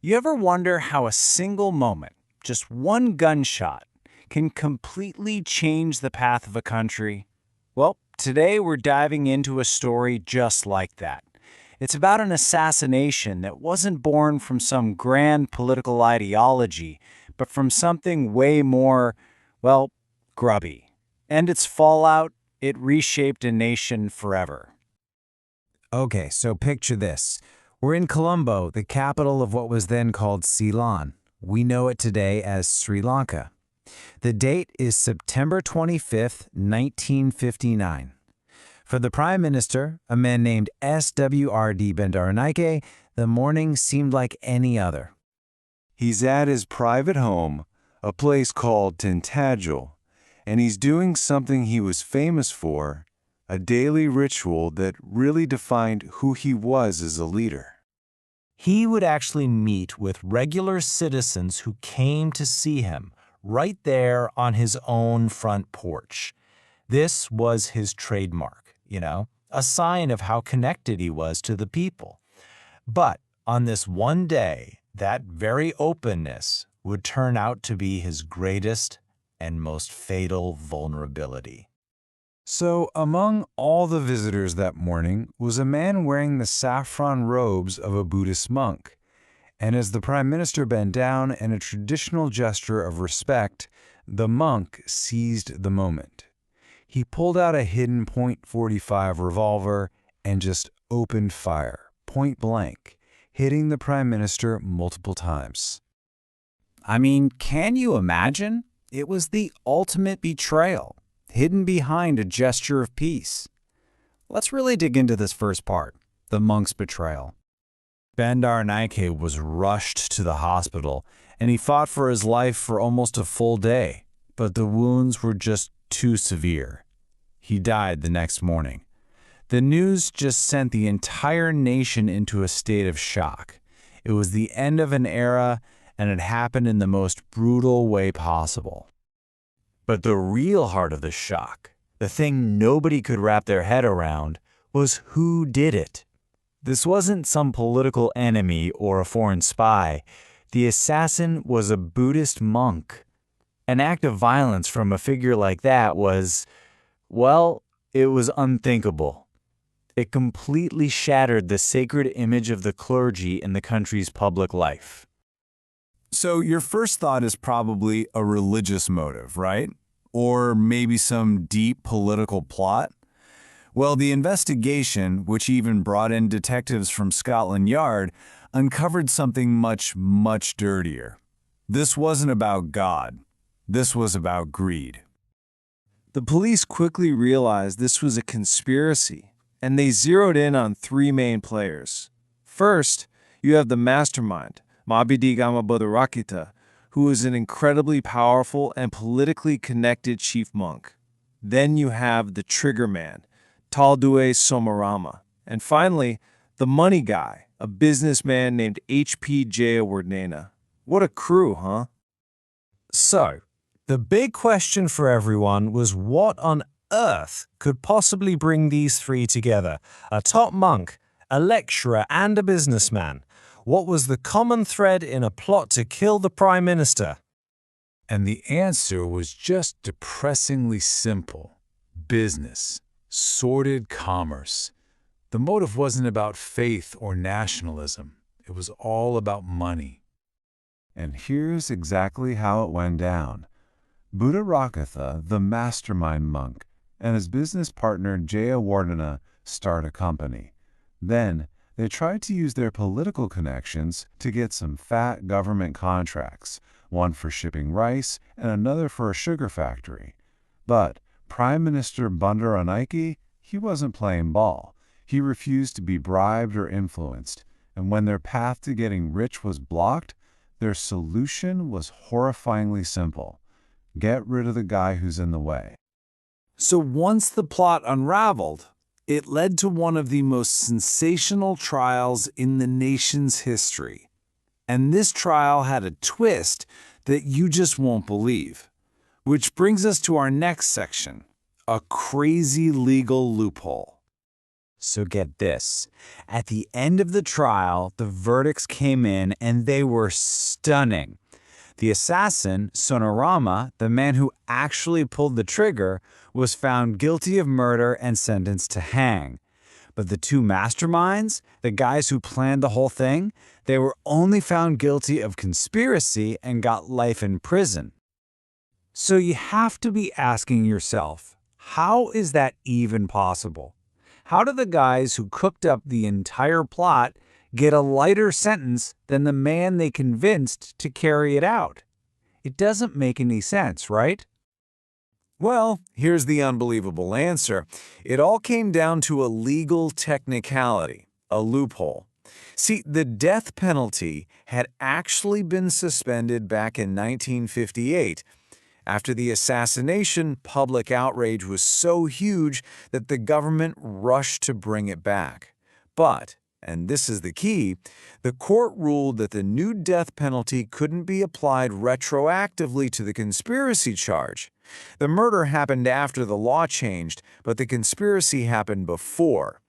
You ever wonder how a single moment, just one gunshot, can completely change the path of a country? Well, today we're diving into a story just like that. It's about an assassination that wasn't born from some grand political ideology, but from something way more, well, grubby. And its fallout, it reshaped a nation forever. Okay, so picture this. We're in Colombo, the capital of what was then called Ceylon. We know it today as Sri Lanka. The date is September 25th, 1959. For the Prime Minister, a man named S.W.R.D. Bandaranaike, the morning seemed like any other. He's at his private home, a place called Tintagel, and he's doing something he was famous for, a daily ritual that really defined who he was as a leader. He would actually meet with regular citizens who came to see him right there on his own front porch. This was his trademark, a sign of how connected he was to the people. But on this one day, that very openness would turn out to be his greatest and most fatal vulnerability. So, among all the visitors that morning was a man wearing the saffron robes of a Buddhist monk. And as the Prime Minister bent down in a traditional gesture of respect, the monk seized the moment. He pulled out a hidden .45 revolver and just opened fire, point blank, hitting the Prime Minister multiple times. I mean, can you imagine? It was the ultimate betrayal, hidden behind a gesture of peace. Let's really dig into this first part, the monk's betrayal. Bandaranaike was rushed to the hospital, and he fought for his life for almost a full day, but the wounds were just too severe. He died the next morning. The news just sent the entire nation into a state of shock. It was the end of an era, and it happened in the most brutal way possible. But the real heart of the shock, the thing nobody could wrap their head around, was who did it. This wasn't some political enemy or a foreign spy. The assassin was a Buddhist monk. An act of violence from a figure like that was, well, it was unthinkable. It completely shattered the sacred image of the clergy in the country's public life. So your first thought is probably a religious motive, right? Or maybe some deep political plot? Well, the investigation, which even brought in detectives from Scotland Yard, uncovered something much, much dirtier. This wasn't about God. This was about greed. The police quickly realized this was a conspiracy, and they zeroed in on three main players. First, you have the mastermind, Mapitigama Buddharakkitha, who is an incredibly powerful and politically connected chief monk. Then you have the trigger man, Taldue Somarama. And finally, the money guy, a businessman named H.P. Jayawardena. What a crew, huh? So, the big question for everyone was what on earth could possibly bring these three together? A top monk, a lecturer, and a businessman. What was the common thread in a plot to kill the Prime Minister? And the answer was just depressingly simple. Business. Sordid commerce. The motive wasn't about faith or nationalism. It was all about money. And here's exactly how it went down. Buddharakkitha, the mastermind monk, and his business partner Jayawardena start a company. Then, they tried to use their political connections to get some fat government contracts, one for shipping rice and another for a sugar factory. But Prime Minister Bandaranaike, he wasn't playing ball. He refused to be bribed or influenced, and when their path to getting rich was blocked, their solution was horrifyingly simple. Get rid of the guy who's in the way. So once the plot unraveled, it led to one of the most sensational trials in the nation's history. And this trial had a twist that you just won't believe. Which brings us to our next section, a crazy legal loophole. So get this. At the end of the trial, the verdicts came in and they were stunning. The assassin, Sonorama, the man who actually pulled the trigger, was found guilty of murder and sentenced to hang. But the two masterminds, the guys who planned the whole thing, they were only found guilty of conspiracy and got life in prison. So you have to be asking yourself, how is that even possible? How do the guys who cooked up the entire plot get a lighter sentence than the man they convinced to carry it out? It doesn't make any sense, right? Well, here's the unbelievable answer. It all came down to a legal technicality, a loophole. See, the death penalty had actually been suspended back in 1958. After the assassination, public outrage was so huge that the government rushed to bring it back. But, and this is the key, the court ruled that the new death penalty couldn't be applied retroactively to the conspiracy charge. The murder happened after the law changed, but the conspiracy happened before.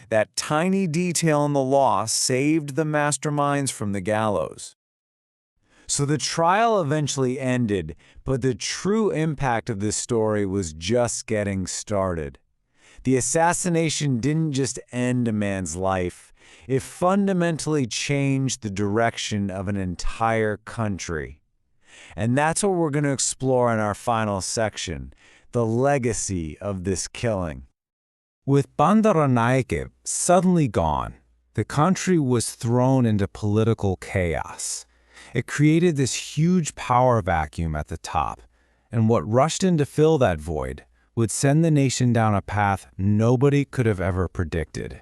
That tiny detail in the law saved the masterminds from the gallows. So the trial eventually ended, but the true impact of this story was just getting started. The assassination didn't just end a man's life, it fundamentally changed the direction of an entire country. And that's what we're going to explore in our final section, the legacy of this killing. With Bandaranaike suddenly gone, the country was thrown into political chaos. It created this huge power vacuum at the top, and what rushed in to fill that void would send the nation down a path nobody could have ever predicted.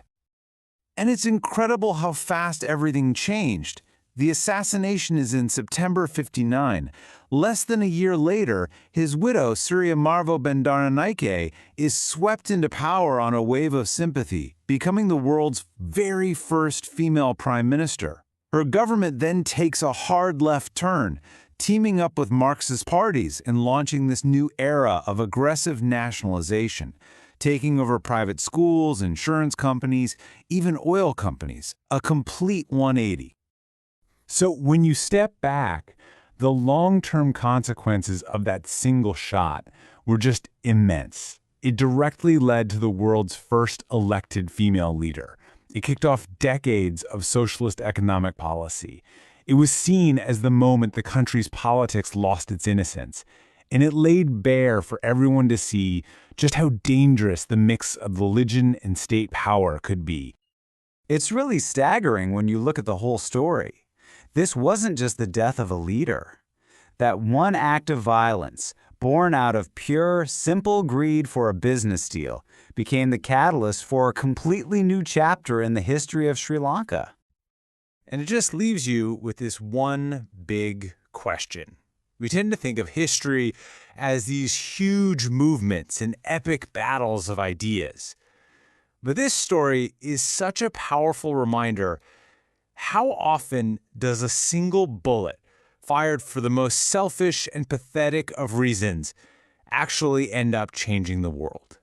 And it's incredible how fast everything changed. The assassination is in September '59. Less than a year later, his widow, Sirima Bandaranaike, is swept into power on a wave of sympathy, becoming the world's very first female prime minister. Her government then takes a hard left turn, teaming up with Marxist parties and launching this new era of aggressive nationalization, taking over private schools, insurance companies, even oil companies, a complete 180. So when you step back, the long-term consequences of that single shot were just immense. It directly led to the world's first elected female leader. It kicked off decades of socialist economic policy. It was seen as the moment the country's politics lost its innocence, and it laid bare for everyone to see just how dangerous the mix of religion and state power could be. It's really staggering when you look at the whole story. This wasn't just the death of a leader. That one act of violence, born out of pure, simple greed for a business deal, became the catalyst for a completely new chapter in the history of Sri Lanka. And it just leaves you with this one big question. We tend to think of history as these huge movements and epic battles of ideas. But this story is such a powerful reminder. How often does a single bullet, fired for the most selfish and pathetic of reasons, actually end up changing the world?